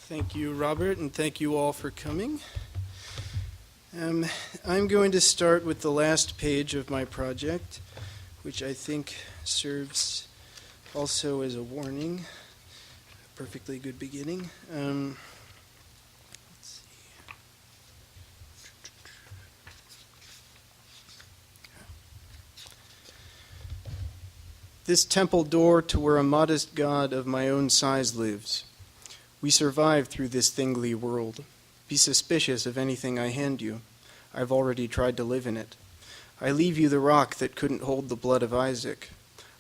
Thank you, Robert, and thank you all for coming. I'm going to start with the last page of my project, which I think serves also as a warning, a perfectly good beginning. Let's see. This temple door to where a modest god of my own size lives. We survive through this thingly world. Be suspicious of anything I hand you. I've already tried to live in it. I leave you the rock that couldn't hold the blood of Isaac.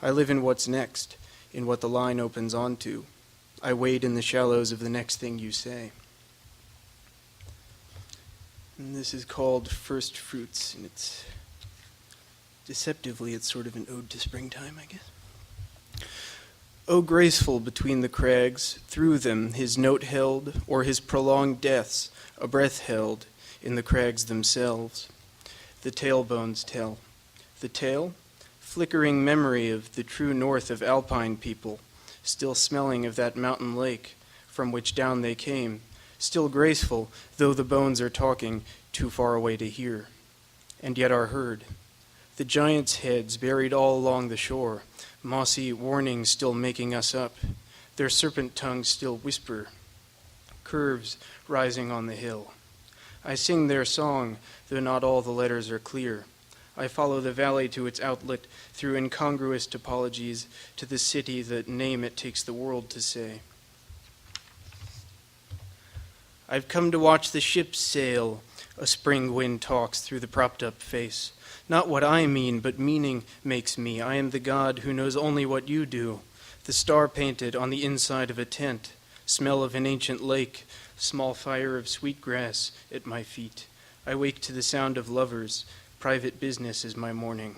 I live in what's next, in what the line opens onto. I wade in the shallows of the next thing you say. And this is called First Fruits, and it's deceptively, it's sort of an ode to springtime, I guess. O graceful between the crags, through them his note held, or his prolonged deaths, a breath held, in the crags themselves. The tailbones tell. The tale? Flickering memory of the true north of Alpine people, still smelling of that mountain lake from which down they came, still graceful, though the bones are talking, too far away to hear, and yet are heard. The giants' heads buried all along the shore, mossy warnings still making us up, their serpent tongues still whisper, curves rising on the hill. I sing their song, though not all the letters are clear. I follow the valley to its outlet through incongruous topologies to the city that name it takes the world to say. I've come to watch the ships sail, a spring wind talks through the propped-up face. Not what I mean, but meaning makes me. I am the God who knows only what you do. The star painted on the inside of a tent, smell of an ancient lake, small fire of sweetgrass at my feet. I wake to the sound of lovers. Private business is my morning.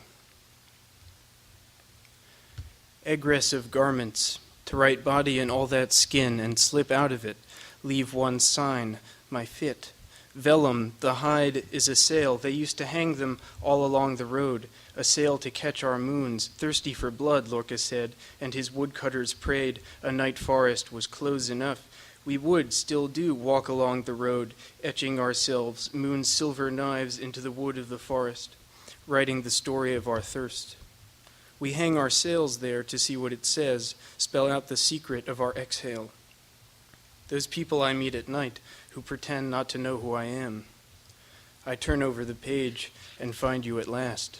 Egress of garments, to right body in all that skin and slip out of it, leave one sign, my fit. Vellum, the hide, is a sail. They used to hang them all along the road, a sail to catch our moons. Thirsty for blood, Lorca said, and his woodcutters prayed a night forest was close enough. We would, still do, walk along the road, etching ourselves, moon's silver knives into the wood of the forest, writing the story of our thirst. We hang our sails there to see what it says, spell out the secret of our exhale. Those people I meet at night who pretend not to know who I am. I turn over the page and find you at last.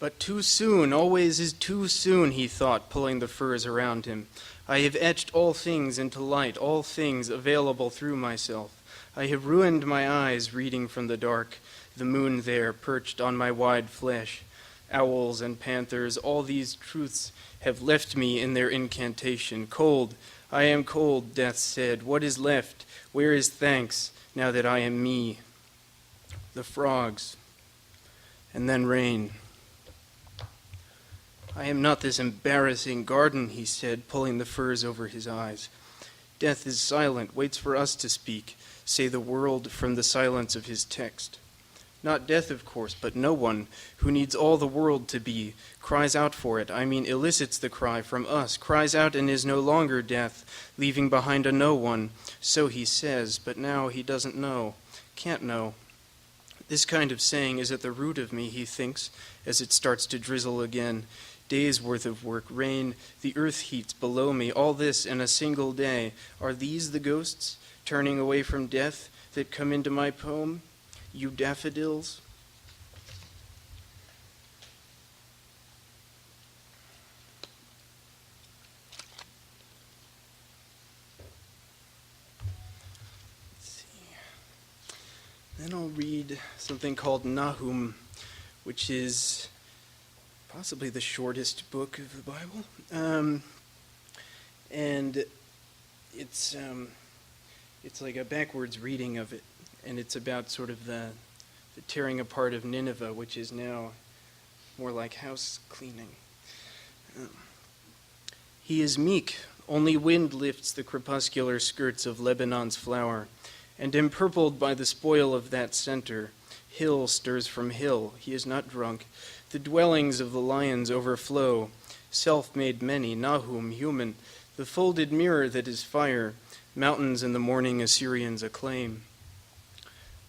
But too soon, always is too soon, he thought, pulling the furs around him. I have etched all things into light, all things available through myself. I have ruined my eyes reading from the dark, the moon there perched on my wide flesh. Owls and panthers, all these truths have left me in their incantation. Cold, I am cold, death said. What is left? Where is thanks, now that I am me? The frogs, and then rain. I am not this embarrassing garden, he said, pulling the furs over his eyes. Death is silent, waits for us to speak, say the world from the silence of his text. Not death, of course, but no one, who needs all the world to be, cries out for it, elicits the cry from us, cries out and is no longer death, leaving behind a no one. So he says, but now he doesn't know, can't know. This kind of saying is at the root of me, he thinks, as it starts to drizzle again. Days worth of work, rain, the earth heats below me, all this in a single day. Are these the ghosts, turning away from death, that come into my poem? You daffodils? Let's see. Then I'll read something called Nahum, which is possibly the shortest book of the Bible. And it's like a backwards reading of it. And it's about sort of the tearing apart of Nineveh, which is now more like house cleaning. He is meek, only wind lifts the crepuscular skirts of Lebanon's flower, and empurpled by the spoil of that center, hill stirs from hill, he is not drunk, the dwellings of the lions overflow, self made many, Nahum, human, the folded mirror that is fire, mountains in the morning Assyrians acclaim.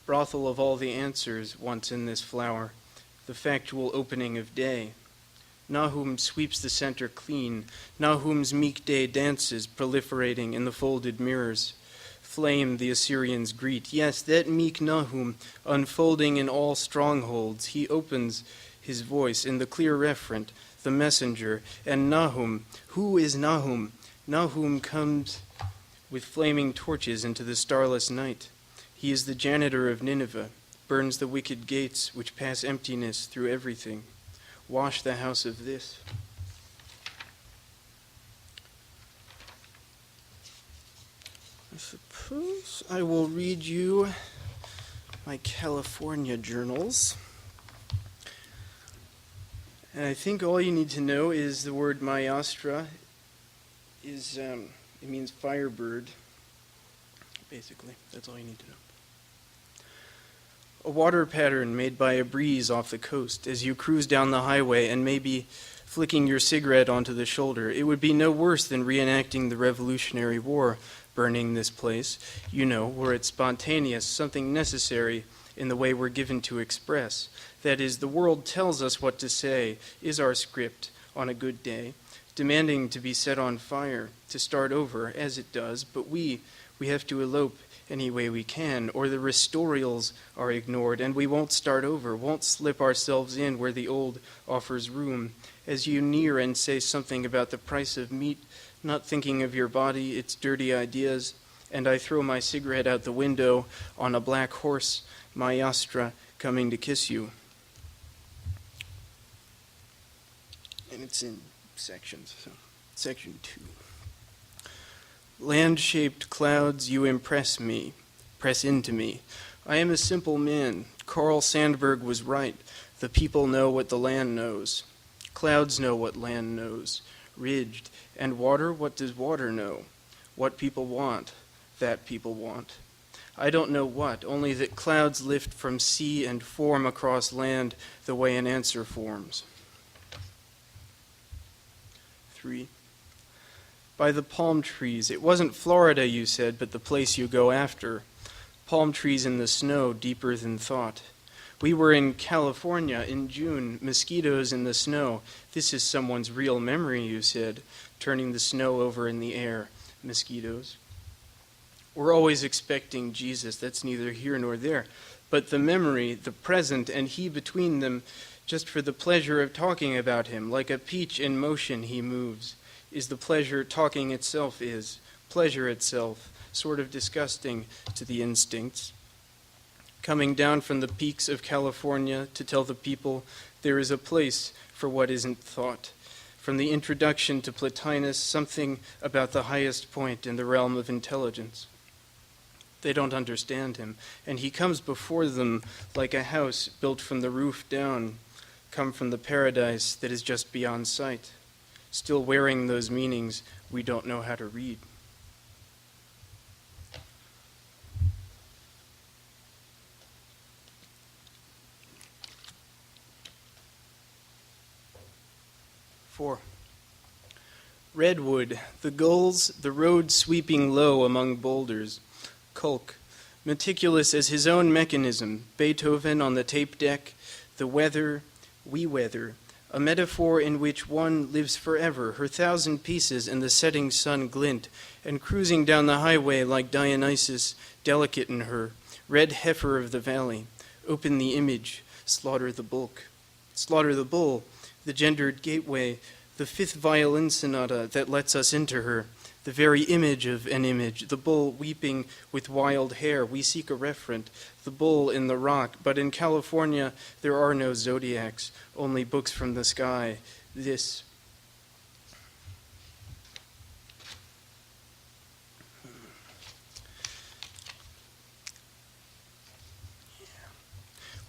Brothel of all the answers, once in this flower, the factual opening of day. Nahum sweeps the center clean, Nahum's meek day dances, proliferating in the folded mirrors. Flame the Assyrians greet. Yes, that meek Nahum, unfolding in all strongholds, he opens his voice in the clear referent, the messenger. And Nahum, who is Nahum? Nahum comes with flaming torches into the starless night. He is the janitor of Nineveh, burns the wicked gates which pass emptiness through everything. Wash the house of this. I suppose I will read you my California journals. And I think all you need to know is the word Mayastra is, it means firebird. Basically, that's all you need to know. A water pattern made by a breeze off the coast as you cruise down the highway and maybe flicking your cigarette onto the shoulder. It would be no worse than reenacting the Revolutionary War, burning this place, you know, where it's spontaneous, something necessary in the way we're given to express. That is, the world tells us what to say, is our script on a good day, demanding to be set on fire, to start over, as it does, but we have to elope any way we can, or the restorials are ignored, and we won't start over, won't slip ourselves in where the old offers room. As you near and say something about the price of meat, not thinking of your body, its dirty ideas, and I throw my cigarette out the window on a black horse, Mayastra, coming to kiss you. And it's in sections, so section 2. Land-shaped clouds, you impress me, press into me. I am a simple man. Carl Sandburg was right. The people know what the land knows. Clouds know what land knows. Ridged. And water, what does water know? What people want, that people want. I don't know what, only that clouds lift from sea and form across land the way an answer forms. 3. By the palm trees. It wasn't Florida, you said, but the place you go after. Palm trees in the snow, deeper than thought. We were in California in June, mosquitoes in the snow. This is someone's real memory, you said, turning the snow over in the air. Mosquitoes. We're always expecting Jesus, that's neither here nor there. But the memory, the present, and he between them, just for the pleasure of talking about him, like a peach in motion he moves. Is the pleasure talking itself is, pleasure itself, sort of disgusting to the instincts. Coming down from the peaks of California to tell the people there is a place for what isn't thought. From the introduction to Plotinus, something about the highest point in the realm of intelligence. They don't understand him, and he comes before them like a house built from the roof down, come from the paradise that is just beyond sight. Still wearing those meanings we don't know how to read. Four. Redwood, the gulls, the road sweeping low among boulders. Kulk, meticulous as his own mechanism, Beethoven on the tape deck, the weather, we weather, a metaphor in which one lives forever, her thousand pieces in the setting sun glint, and cruising down the highway like Dionysus, delicate in her, red heifer of the valley, open the image, slaughter the bulk. Slaughter the bull, the gendered gateway, the fifth violin sonata that lets us into her, the very image of an image, the bull weeping with wild hair. We seek a referent, the bull in the rock, but in California there are no zodiacs, only books from the sky. This.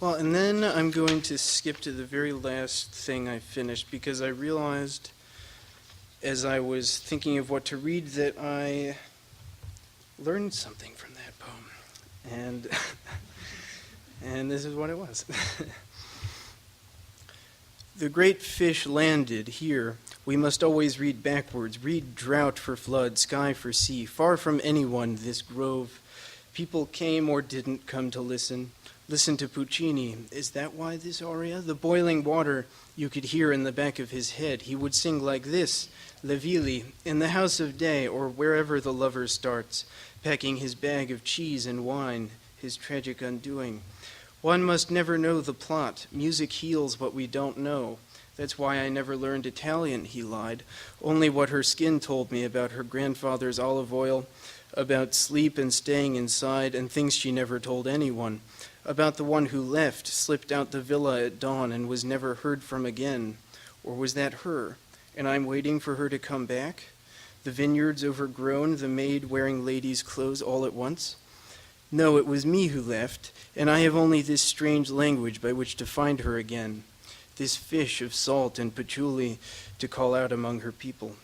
Well, and then I'm going to skip to the very last thing I finished because I realized as I was thinking of what to read that I learned something from that poem. And this is what it was. The great fish landed here. We must always read backwards, read drought for flood, sky for sea. Far from anyone, this grove. People came or didn't come to listen. Listen to Puccini. Is that why this aria? The boiling water you could hear in the back of his head. He would sing like this, Le Ville, in the house of day, or wherever the lover starts, packing his bag of cheese and wine, his tragic undoing. One must never know the plot. Music heals what we don't know. That's why I never learned Italian, he lied. Only what her skin told me about her grandfather's olive oil, about sleep and staying inside, and things she never told anyone. About the one who left, slipped out the villa at dawn, and was never heard from again. Or was that her? And I'm waiting for her to come back? The vineyards overgrown, the maid wearing ladies' clothes all at once? No, it was me who left, and I have only this strange language by which to find her again, this fish of salt and patchouli to call out among her people.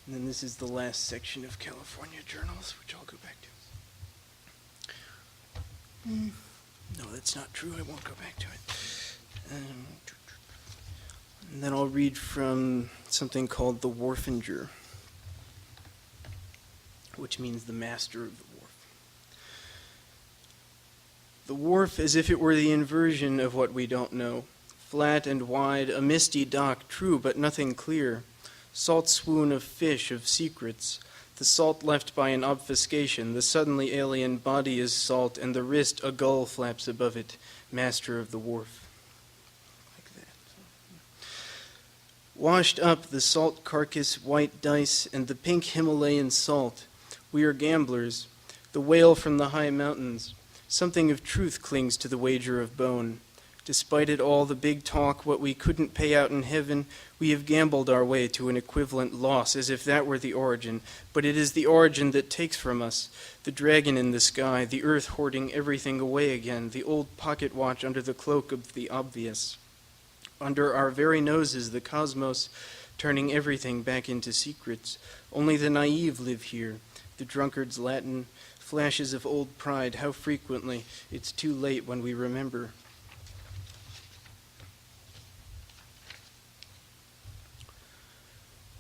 And then this is the last section of California Journals, which I'll go back to. No, that's not true. I won't go back to it. And then I'll read from something called The Wharfinger, which means the master of the wharf. The wharf as if it were the inversion of what we don't know. Flat and wide, a misty dock, true, but nothing clear. Salt swoon of fish, of secrets. The salt left by an obfuscation. The suddenly alien body is salt, and the wrist a gull flaps above it. Master of the wharf. Like that. Washed up the salt carcass, white dice, and the pink Himalayan salt. We are gamblers. The whale from the high mountains. Something of truth clings to the wager of bone. Despite it all, the big talk, what we couldn't pay out in heaven, we have gambled our way to an equivalent loss, as if that were the origin. But it is the origin that takes from us. The dragon in the sky, the earth hoarding everything away again, the old pocket watch under the cloak of the obvious. Under our very noses, the cosmos, turning everything back into secrets. Only the naive live here. The drunkard's Latin, flashes of old pride, how frequently it's too late when we remember.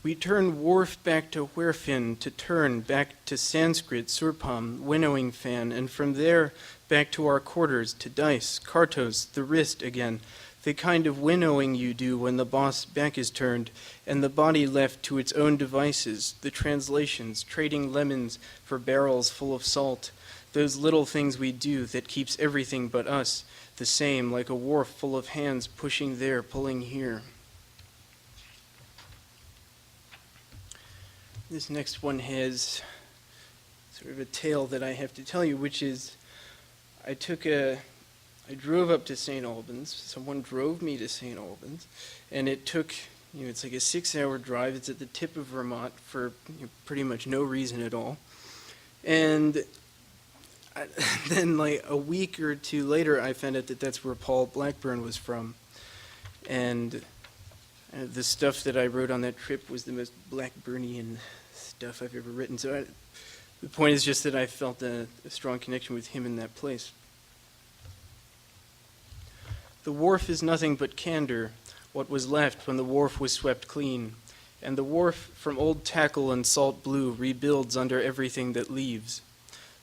We turn wharf back to wherefin, to turn back to Sanskrit, surpam, winnowing fan, and from there back to our quarters, to dice, kartos, the wrist again, the kind of winnowing you do when the boss back is turned, and the body left to its own devices, the translations, trading lemons for barrels full of salt, those little things we do that keeps everything but us the same, like a wharf full of hands pushing there, pulling here. This next one has sort of a tale that I have to tell you, which is I drove up to St. Albans. Someone drove me to St. Albans, and it took, it's like a 6-hour drive. It's at the tip of Vermont for pretty much no reason at all. And then like a week or two later, I found out that that's where Paul Blackburn was from. And the stuff that I wrote on that trip was the most Blackburnian stuff I've ever written. So the point is just that I felt a strong connection with him in that place. The wharf is nothing but candor, what was left when the wharf was swept clean. And the wharf from old tackle and salt blue rebuilds under everything that leaves.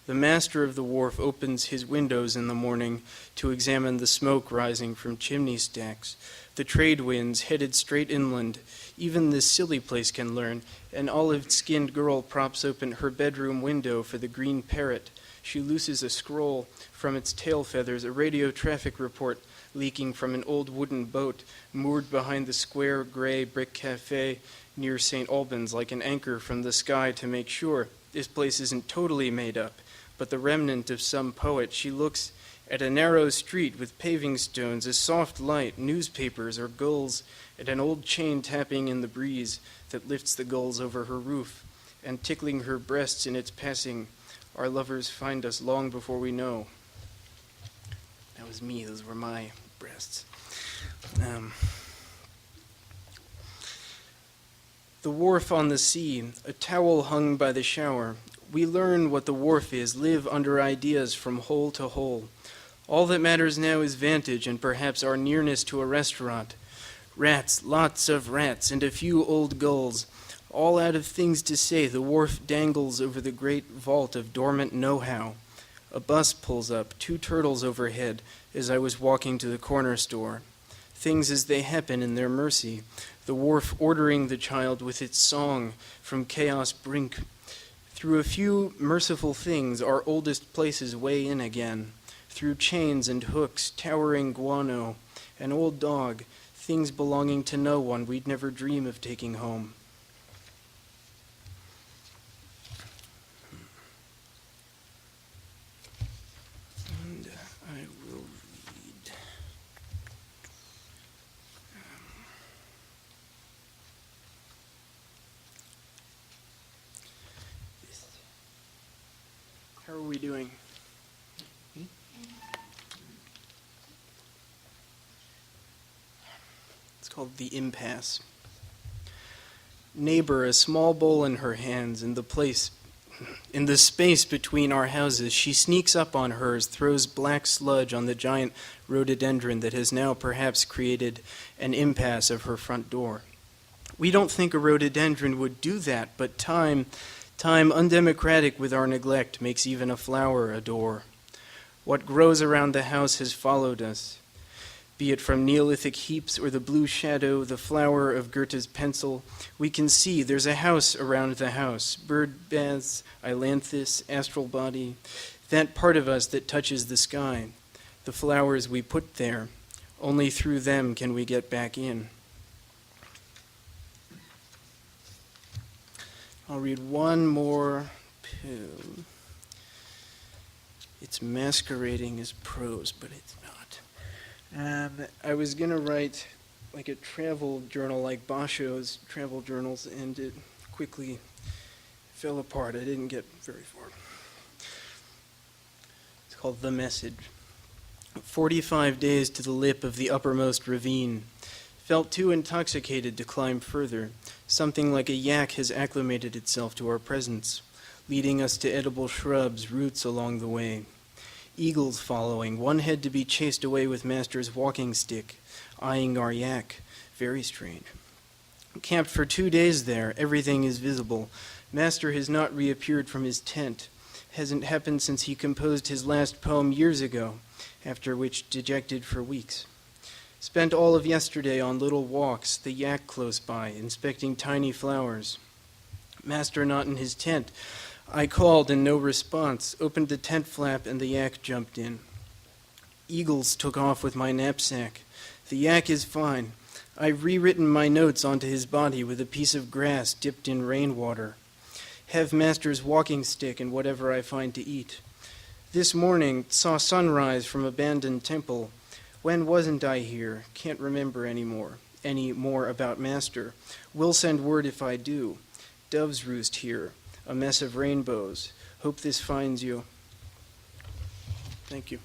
The master of the wharf opens his windows in the morning to examine the smoke rising from chimney stacks. The trade winds headed straight inland. Even this silly place can learn. An olive-skinned girl props open her bedroom window for the green parrot. She looses a scroll from its tail feathers, a radio traffic report leaking from an old wooden boat moored behind the square gray brick cafe near St. Albans like an anchor from the sky to make sure this place isn't totally made up, but the remnant of some poet. She looks at a narrow street with paving stones, a soft light, newspapers or gulls, and an old chain tapping in the breeze that lifts the gulls over her roof, and tickling her breasts in its passing. Our lovers find us long before we know. That was me, those were my breasts. The wharf on the sea, a towel hung by the shower. We learn what the wharf is, live under ideas from hole to hole. All that matters now is vantage and perhaps our nearness to a restaurant. Rats, lots of rats, and a few old gulls. All out of things to say, the wharf dangles over the great vault of dormant know-how. A bus pulls up, 2 turtles overhead, as I was walking to the corner store. Things as they happen in their mercy. The wharf ordering the child with its song from chaos brink. Through a few merciful things, our oldest places weigh in again. Through chains and hooks, towering guano, an old dog, things belonging to no one we'd never dream of taking home. And I will read. How are we doing? It's called The Impasse. Neighbor, a small bowl in her hands, in the space between our houses, she sneaks up on hers, throws black sludge on the giant rhododendron that has now perhaps created an impasse of her front door. We don't think a rhododendron would do that, but time, undemocratic with our neglect, makes even a flower a door. What grows around the house has followed us, be it from Neolithic heaps or the blue shadow, the flower of Goethe's pencil. We can see there's a house around the house, bird baths, ailanthus, astral body, that part of us that touches the sky, the flowers we put there. Only through them can we get back in. I'll read one more poem. It's masquerading as prose, but it's not. I was going to write like a travel journal, like Basho's travel journals, and it quickly fell apart. I didn't get very far. It's called The Message. 45 days to the lip of the uppermost ravine. Felt too intoxicated to climb further. Something like a yak has acclimated itself to our presence, leading us to edible shrubs, roots along the way. Eagles following, one had to be chased away with Master's walking stick, eyeing our yak. Very strange. Camped for 2 days there, everything is visible. Master has not reappeared from his tent. Hasn't happened since he composed his last poem years ago, after which dejected for weeks. Spent all of yesterday on little walks, the yak close by, inspecting tiny flowers. Master not in his tent. I called and no response, opened the tent flap and the yak jumped in. Eagles took off with my knapsack. The yak is fine. I've rewritten my notes onto his body with a piece of grass dipped in rainwater. Have Master's walking stick and whatever I find to eat. This morning, saw sunrise from abandoned temple. When wasn't I here? Can't remember any more about Master. Will send word if I do. Doves roost here. A mess of rainbows. Hope this finds you. Thank you.